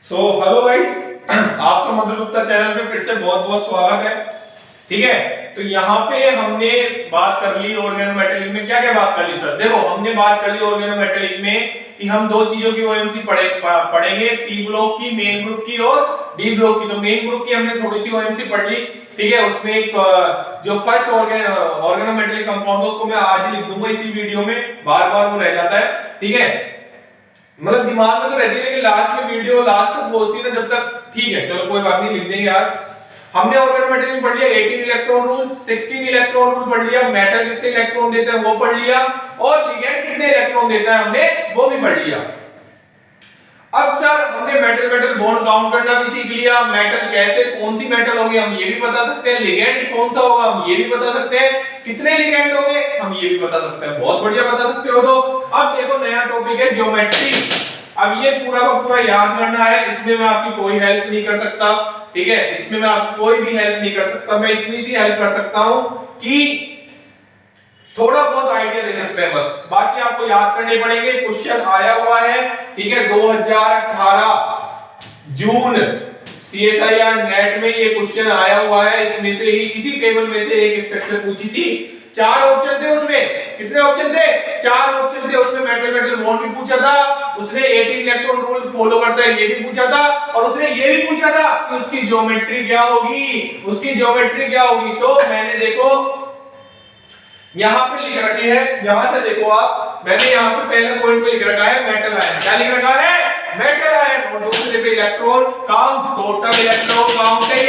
Hello guys, आपका मधुर Gupta channel पे फिर से बहुत बहुत स्वागत है। ठीक है, तो यहाँ पे हमने बात कर ली ऑर्गेनोमेटेलिक में। क्या क्या बात कर ली सर? देखो, हमने बात कर ली ऑर्गेनोमेटेलिक में कि हम दो चीजों की ओएमसी पढ़ेंगे, पी ब्लॉक की, मेन ग्रुप की, और डी ब्लॉक की। तो मेन ग्रुप की हमने थोड़ी सी ओएमसी पढ़ ली। ठीक है, उसमें एक जो फर्स्ट ऑर्गेनोमेटेलिक कंपाउंड उसको मैं आज ही लिख दूंगा इसी वीडियो में, बार बार वो रह जाता है। ठीक है, मतलब दिमाग में तो रहती है लेकिन लास्ट में वीडियो लास्ट तक पहुंचती है ना जब तक। ठीक है, चलो कोई बात नहीं, लिख देंगे आज। हमने ऑर्गेनोमेटेलिक में पढ़ लिया 18 इलेक्ट्रॉन रूल, 16 इलेक्ट्रॉन रूल पढ़ लिया, मेटल कितने इलेक्ट्रॉन देते हैं वो पढ़ लिया, और लिगेंड कितने इलेक्ट्रॉन देता है हमने वो भी पढ़ लिया। अब सर हमने मेटल मेटल बॉन्ड काउंट करना भी सीख लिया। मेटल कैसे, कौन सी मेटल होगी हम ये भी बता सकते हैं, लिगेंड कौन सा होगा हम ये भी बता सकते हैं, कितने लिगेंड होंगे हम ये भी बता सकते हैं। बहुत बढ़िया बता सकते हो। तो अब देखो नया टॉपिक है ज्योमेट्री। अब ये पूरा का पूरा याद करना है, इसमें मैं आपकी कोई हेल्प नहीं कर सकता। ठीक है, इसमें मैं आपकी कोई भी हेल्प नहीं कर सकता। मैं इतनी सी हेल्प कर सकता हूं कि थोड़ा बहुत आइडिया दे सकते हैं बस, बाकी आपको याद करने पड़ेंगे। क्वेश्चन आया हुआ है, ठीक है, 2018 जून सीएसआईआर नेट में ये क्वेश्चन आया हुआ है। इसमें से ही इसी टेबल में से एक स्ट्रक्चर पूछी थी। 4 ऑप्शन थे उसमें। कितने ऑप्शन थे? 4 ऑप्शन थे उसमें। मेटल मेटल बॉन्ड भी पूछा था, उसने 18 इलेक्ट्रॉन रूल फॉलो करता है ये भी पूछा था, और उसने ये भी पूछा था कि उसकी ज्योमेट्री क्या होगी, उसकी ज्योमेट्री क्या होगी। तो मैंने देखो यहां पे लिख रखी है, यहां से देखो आप, मैंने यहां पे पहले पॉइंट पे लिख रखा है मेटल आयन। क्या लिख रखा है? Metal ion. और दूसरे पे electron count, total electron count है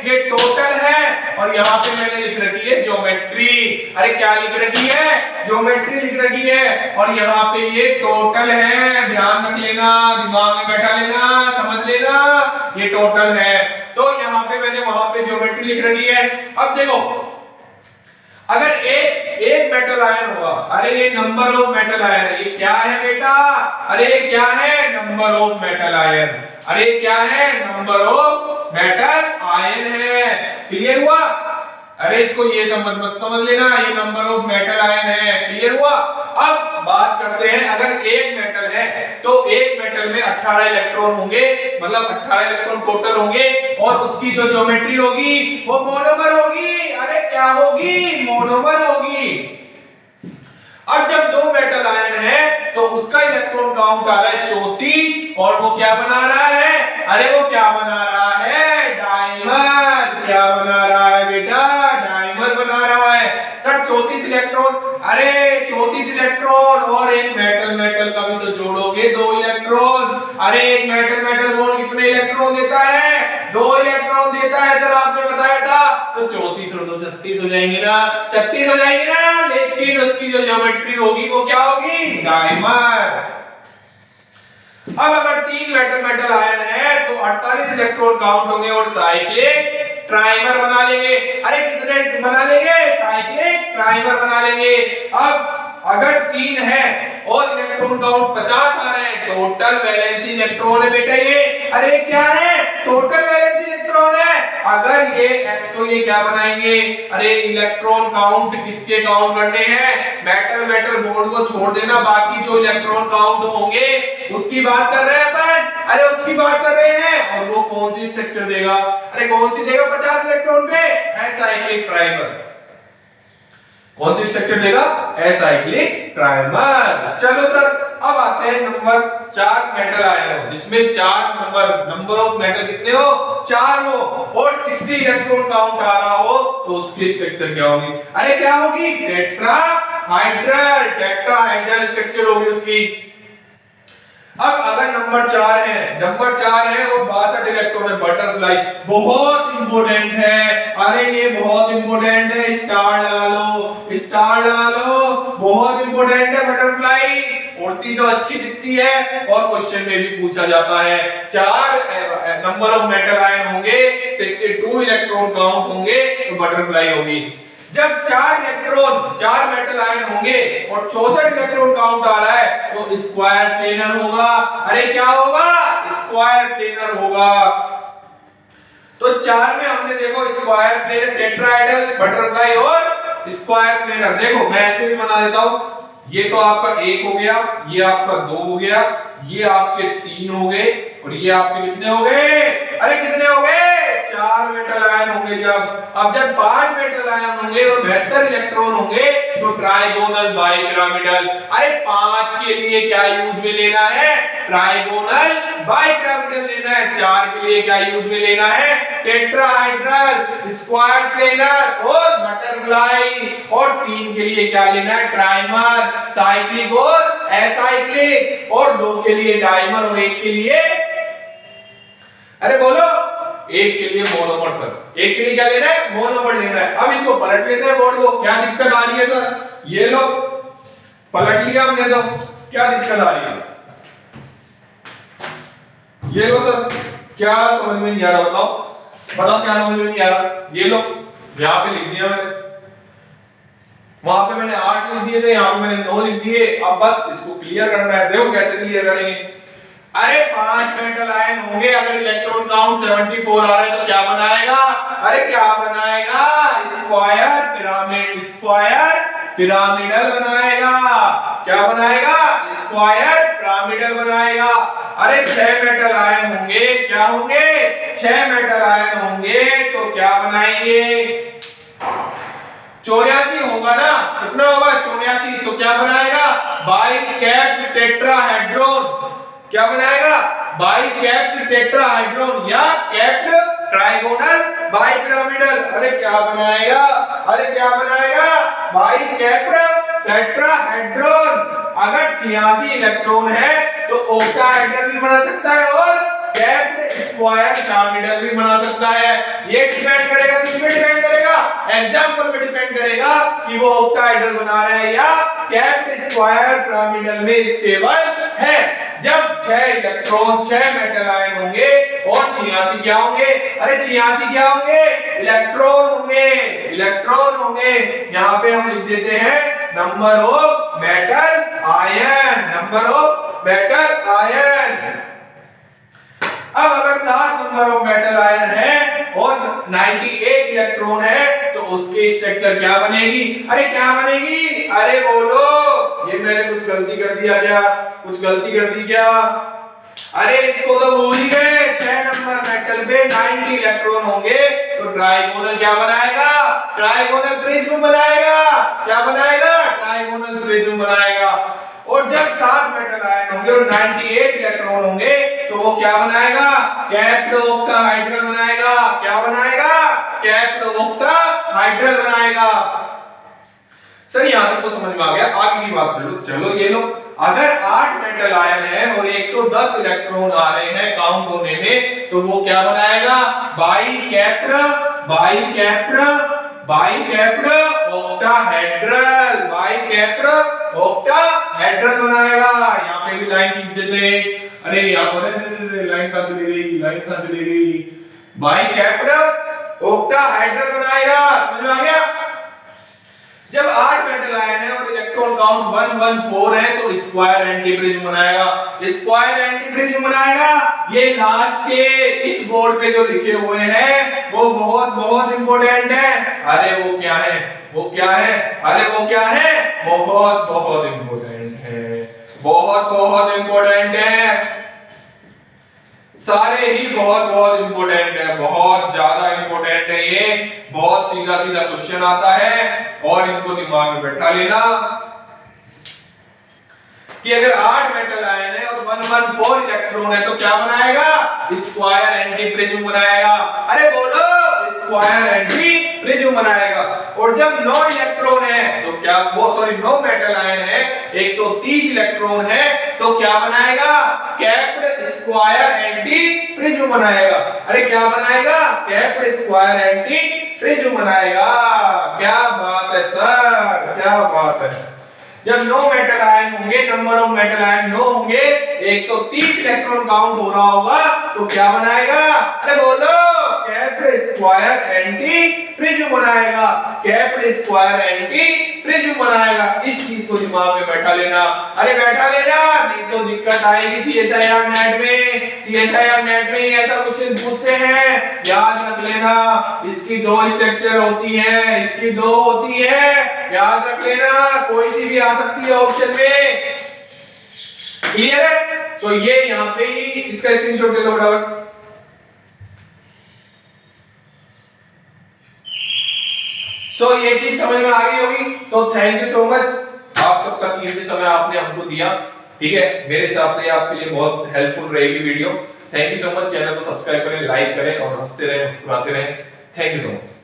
ये टोटल है। और यहां पे मैंने लिख रखी है ज्योमेट्री। अरे क्या लिख रखी है? ज्योमेट्री लिख रखी है। और यहां पे ये टोटल है, ध्यान रख लेना, दिमाग में बैठा लेना, समझ लेना, ये टोटल है। तो यहां पे मैंने वहां पे ज्योमेट्री लिख रखी है। अब देखो, अगर एक मेटल आयन होगा, अरे ये नंबर ऑफ मेटल आयन है, ये क्या है बेटा? अरे ये क्या है? Number of metal ion. अरे क्या है? नंबर ऑफ मेटल आयन है। क्लियर हुआ? अरे इसको ये मत समझ लेना, ये नंबर ऑफ मेटल आयन है। क्लियर हुआ? अब बात करते हैं, अगर एक मेटल है तो एक मेटल में 18 इलेक्ट्रॉन होंगे, मतलब 18 इलेक्ट्रॉन टोटल होंगे, और उसकी जो ज्योमेट्री होगी वो मोनोमर होगी। अरे क्या होगी? मोनोमर होगी। अब जब दो मेटल आयन है तो उसका इलेक्ट्रॉन काउंट आ रहा है 34, और वो क्या बना रहा है? अरे वो क्या बना रहा है? डाइमर। क्या बना रहा है बेटा? डाइमर बना रहा है। सर 34 इलेक्ट्रॉन, अरे 34 इलेक्ट्रॉन और एक मेटल मेटल का भी तो जोड़ोगे 2 इलेक्ट्रॉन। अरे एक मेटल मेटल बॉन्ड कितने इलेक्ट्रॉन देता है? 2 इलेक्ट्रॉन देता है। सर आपने बताया था, तो 34 और 2 36 हो जाएंगे ना, 36 हो जाएंगे ना। लेकिन उसकी जो ज्योमेट्री होगी वो क्या होगी? डाइमर। अब अगर 3 मेटल मेटल आयन है तो 48 इलेक्ट्रॉन काउंट होंगे और साइक्लिक ट्राइमर बना लेंगे। अरे कितने बना लेंगे? साइक्लिक ट्राइमर बना लेंगे। अब अगर 3 है और इलेक्ट्रॉन काउंट 50 आ रहे हैं, टोटल वैलेंसी इलेक्ट्रॉन है बेटा ये। अरे क्या है? टोटल वैलेंसी इलेक्ट्रॉन है। अगर ये तो ये क्या बनाएंगे? अरे इलेक्ट्रॉन काउंट किसके काउंट करने हैं? मेटल मेटल बॉन्ड को छोड़ देना, बाकी जो इलेक्ट्रॉन काउंट होंगे उसकी बात कर रहे हैं अपन। अरे उसकी बात कर रहे हैं। और वो कौन सी स्ट्रक्चर देगा? अरे कौन सी देगा 50 इलेक्ट्रॉन पे? Acyclic trimer. कौन सी स्ट्रक्चर देगा? Acyclic trimer. चलो सर, अब आते हैं नंबर 4 मेटल आयन जिसमें 4 नंबर ऑफ मेटल कितने हो? 4 हो, और 60 इलेक्ट्रॉन काउंट आ रहा हो, तो उसकी स्ट्रक्चर क्या होगी? अरे क्या होगी? टेट्राहाइड्रल। टेट्राहाइड्रल स्ट्रक्चर होगी उसकी। अब अगर नंबर 4 है और 62 इलेक्ट्रॉन है, बटरफ्लाई बहुत इंपॉर्टेंट है। अरे ये बहुत इंपॉर्टेंट है, स्टार लगा लो, स्टार लगा लो, बहुत इंपॉर्टेंट है बटरफ्लाई। उड़ती तो अच्छी दिखती है और क्वेश्चन में भी पूछा जाता है। 4 नंबर ऑफ मेटल आयन होंगे, 62 इलेक्ट्रॉन काउंट होंगे, तो बटरफ्लाई होगी। जब 4 मेटल आयन होंगे और 64 इलेक्ट्रॉन काउंट आ रहा है, तो स्क्वायर प्लेनर होगा। अरे क्या होगा? स्क्वायर प्लेनर होगा। तो 4 में हमने देखो स्क्वायर प्लेनर, टेट्राहेड्रल, बटरफ्लाई और स्क्वायर प्लेनर। देखो मैं ऐसे भी बना देता हूं, ये तो आपका 1 हो गया, ये आपका 2 हो गया, ये आपके 3 हो गए और ये आपके कितने हो गए? अरे कितने हो गए? 4 मेटल आयन होंगे। जब 5 मेटल आयन होंगे और 72 इलेक्ट्रॉन होंगे तो ट्राइगोनल बाइपिरामिडल। अरे 5 के लिए क्या यूज में लेना है? ट्राइगोनल बाइपिरामिडल लेना है। 4 के लिए क्या यूज में लेना है? टेट्राहाइड्रल, स्क्वायर प्लेनर और बटरफ्लाई। और 3 के लिए क्या लेना है? ट्राइमर, साइक्लिक और एसाइक्लिक। और 2 के लिए डाइमर और 1 के लिए, अरे बोलो, 1 के लिए मोनोमर। सर 1 के लिए क्या लेना है? मोनोमर लेना है। अब इसको पलट लेते हैं बोर्ड को। क्या दिक्कत आ रही है सर? ये लो पलट लिया हमने, तो क्या दिक्कत आ रही है? ये लो सर, क्या समझ में नहीं आ रहा? बताओ क्या समझ में नहीं आ रहा? ये लो यहाँ पे लिख दिया मैंने, वहां पे मैंने 8 लिख दिए थे, यहाँ पे मैंने 9 लिख दिए। अब बस इसको क्लियर करना है। देखो कैसे क्लियर करेंगे। अरे 5 मेटल आयन होंगे, अगर इलेक्ट्रॉन काउंट 74 आ रहा है तो क्या बनाएगा? अरे क्या बनाएगा? स्क्वायर पिरामिड, स्क्वायर पिरामिडल बनाएगा। क्या बनाएगा? स्क्वायर पिरामिडल बनाएगा। अरे 6 मेटल आयन होंगे, क्या होंगे? 6 मेटल आयन होंगे तो क्या बनाएंगे? 84 होगा ना? कितना होगा? 84। तो क्या बनाएगा? बाइकैप्ड टेट्राहेड्रॉन। क्या बनाएगा? बाइकैप्ड टेट्राहेड्रॉन या कैप्ड ट्राइगोनल बाइपिरामिडल। अरे क्या बनाएगा? अरे क्या बनाएगा? बाइकैप्ड टेट्राहेड्रॉन। अगर 86 इलेक्ट्रॉन है तो ऑक्टाहेड्रल भी बना सकता है और कैप्ड स्क्वायर पिरामिडल भी बना सकता है। ये डिपेंड करेगा, किस पे डिपेंड करेगा? एग्जांपल पे डिपेंड करेगा कि वो ऑक्टाहेड्रल बना रहा है या कैप्ड स्क्वायर पिरामिडल में स्टेबल है। जब 6 इलेक्ट्रॉन 6 मेटल आयन होंगे और 86 क्या होंगे? अरे 86 क्या होंगे? इलेक्ट्रॉन होंगे, इलेक्ट्रॉन होंगे। यहाँ पे हम लिख देते हैं number of metal ion, number of metal ion. अब अगर 7 नंबर ऑफ मेटल आयन है और 98 इलेक्ट्रॉन है तो उसकी स्ट्रक्चर क्या बनेगी? अरे क्या बनेगी? अरे बोलो, ये मैंने कुछ गलती कर दिया क्या? कुछ गलती कर दी क्या? अरे इसको तो भूल ही गए। 6 नंबर मेटल पे 90 इलेक्ट्रॉन होंगे तो ट्राइगोनल क्या बनाएगा? ट्राइगोनल प्रिज्म बनाएगा। क्या बनाएगा? ट्राइगोनल प्रिज्म बनाएगा। और जब 7 मेटल आयन होंगे और 98 इलेक्ट्रॉन होंगे तो वो क्या बनाएगा? कैप्ड ऑक्टाहाइड्रल बनाएगा। क्या बनाएगा? कैप्ड ऑक्टाहाइड्रल बनाएगा। सर यहां तक तो समझ में आ गया, आगे की बात कर लो। चलो ये लो, अगर 8 मेटल आयन है और 110 इलेक्ट्रॉन आ रहे हैं काउंट होने में तो वो क्या बनाएगा? बाइकैप्ड, बाइकैप्ड, बाइकैप्ड ऑक्टाहेड्रल, बाइकैप्ड ऑक्टाहेड्रल बनाएगा। यहाँ पे भी लाइन खींच देते हैं। अरे यहाँ पर लाइन कहाँ चली गई? लाइन कहाँ चली गई? बाइकैप्ड ऑक्टाहेड्रल बनाएगा। समझ में आ गया? जब 8 मेटल आयन है और इलेक्ट्रॉन काउंट 114 है तो स्क्वायर एंटीप्रिज्म बनाएगा। स्क्वायर एंटीप्रिज्म बनाएगा। ये लास्ट के इस बोर्ड पे जो लिखे हुए हैं वो बहुत बहुत इंपॉर्टेंट है। अरे वो क्या है? वो क्या है? अरे वो क्या है? बहुत बहुत इंपॉर्टेंट है, बहुत बहुत इंपॉर्टेंट है। सारे ही बहुत बहुत इंपॉर्टेंट है, बहुत ज्यादा इंपॉर्टेंट है। ये बहुत सीधा सीधा क्वेश्चन आता है और इनको दिमाग में बैठा लेना कि अगर 8 मेटल आयन है और 114 इलेक्ट्रॉन है तो क्या बनाएगा? स्क्वायर एंटीप्रिज्म बनाएगा। अरे बोलो, स्क्वायर एंटीप्रिज्म बनाएगा। और जब 9 इलेक्ट्रॉन है तो क्या वो 9 मेटल आयन है, 130 इलेक्ट्रॉन है तो क्या बनाएगा? कैप्ड स्क्वायर एंटीप्रिज्म बनाएगा। अरे क्या बनाएगा? कैप्ड स्क्वायर एंटीप्रिज्म बनाएगा। क्या बात है सर, क्या बात है। जब 9 मेटल आयन होंगे, नंबर ऑफ मेटल आयन 9 होंगे, 130 इलेक्ट्रॉन काउंट हो रहा होगा तो क्या बनाएगा? अरे बोलो, कैप्ड स्क्वायर एंटीप्रिज्म बनाएगा। कैप्ड स्क्वायर एंटीप्रिज्म बनाएगा। इस चीज को दिमाग में बैठा लेना। अरे बैठा लेना, नहीं तो दिक्कत आएगी सीएसआईआर नेट में। सीएसआईआर नेट में ऐसा क्वेश्चन पूछते हैं, याद रख लेना। इसकी 2 स्ट्रक्चर होती है, इसकी 2 होती है, याद रख लेना। कोई सी भी आ सकती है ऑप्शन में। क्लियर है? तो ये यहां पे ही इसका स्क्रीनशॉट ले लो फटाफट। सो ये चीज समझ में आ गई होगी। तो थैंक यू सो मच, आप सबका कीमती समय आपने हमको दिया। ठीक है, मेरे हिसाब से आपके लिए बहुत हेल्पफुल रहेगी video. Thank you so much. Channel को सब्सक्राइब करें, लाइक करें और हंसते रहें, मुस्कुराते रहें। Thank you so much.